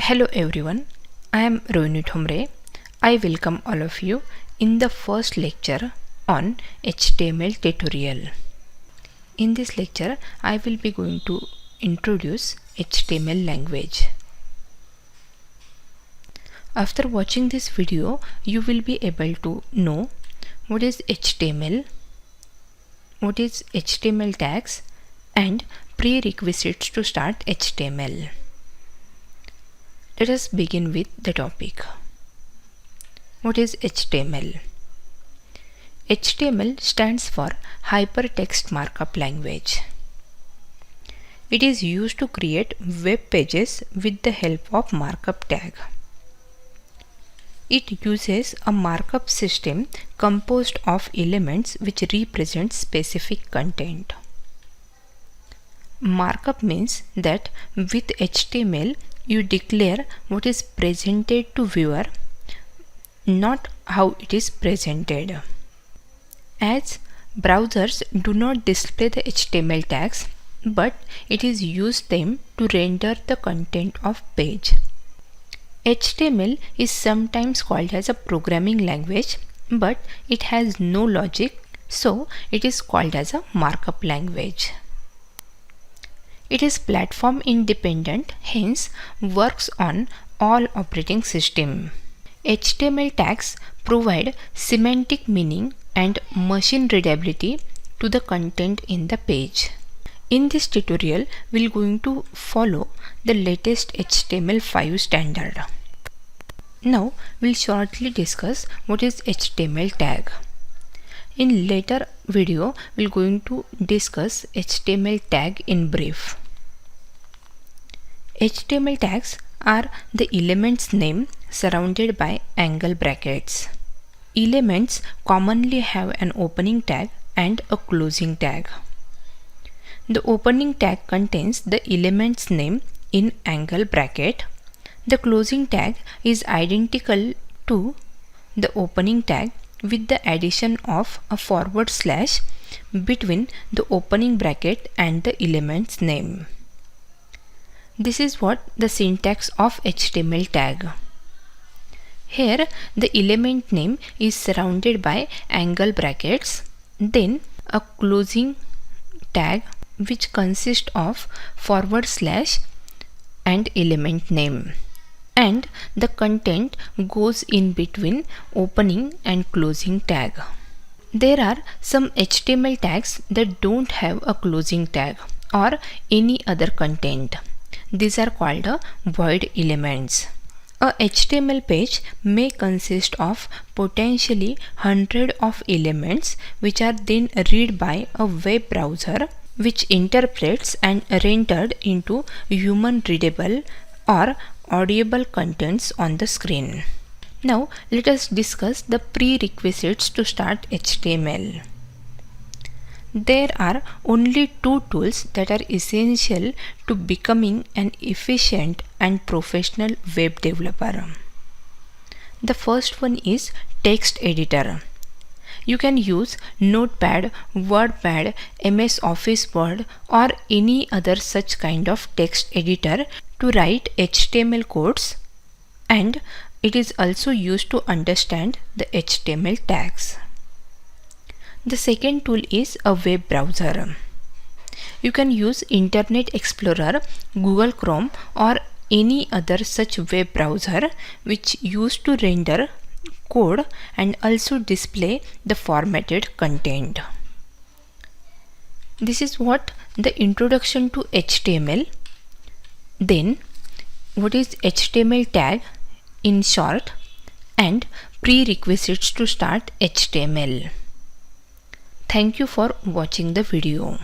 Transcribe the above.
Hello everyone, I am Rohini Thomre. I welcome all of you in the first lecture on HTML tutorial. In this lecture, I will be going to introduce HTML language. After watching this video, you will be able to know what is HTML, what is HTML tags, and prerequisites to start HTML. Let us begin with the topic. What is HTML? HTML stands for Hypertext Markup Language. It is used to create web pages with the help of markup tag. It uses a markup system composed of elements which represent specific content. Markup means that with HTML you declare what is presented to viewer, not how it is presented. As browsers do not display the HTML tags, but it is used them to render the content of page. HTML is sometimes called as a programming language, but it has no logic, so it is called as a markup language. It is platform independent, hence works on all operating systems. HTML tags provide semantic meaning and machine readability to the content in the page. In this tutorial, we are going to follow the latest HTML5 standard. Now, we will shortly discuss what is HTML tag. In later video, we are going to discuss HTML tag in brief. HTML tags are the element's name surrounded by angle brackets. Elements commonly have an opening tag and a closing tag. The opening tag contains the element's name in angle bracket. The closing tag is identical to the opening tag with the addition of a forward slash between the opening bracket and the element's name. This is what the syntax of HTML tag. Here the element name is surrounded by angle brackets, then a closing tag which consists of forward slash and element name, and the content goes in between opening and closing tag. There are some HTML tags that don't have a closing tag or any other content. These are called void elements. A HTML page may consist of potentially hundreds of elements which are then read by a web browser, which interprets and rendered into human readable or audible contents on the screen. Now let us discuss the prerequisites to start HTML. There are only two tools that are essential to becoming an efficient and professional web developer. The first one is text editor. You can use Notepad, WordPad, MS Office Word or any other such kind of text editor to write HTML codes, and it is also used to understand the HTML tags. The second tool is a web browser. You can use Internet Explorer, Google Chrome or any other such web browser which used to render code and also display the formatted content. This is what the introduction to HTML. Then what is HTML tag in short, and prerequisites to start HTML. Thank you for watching the video.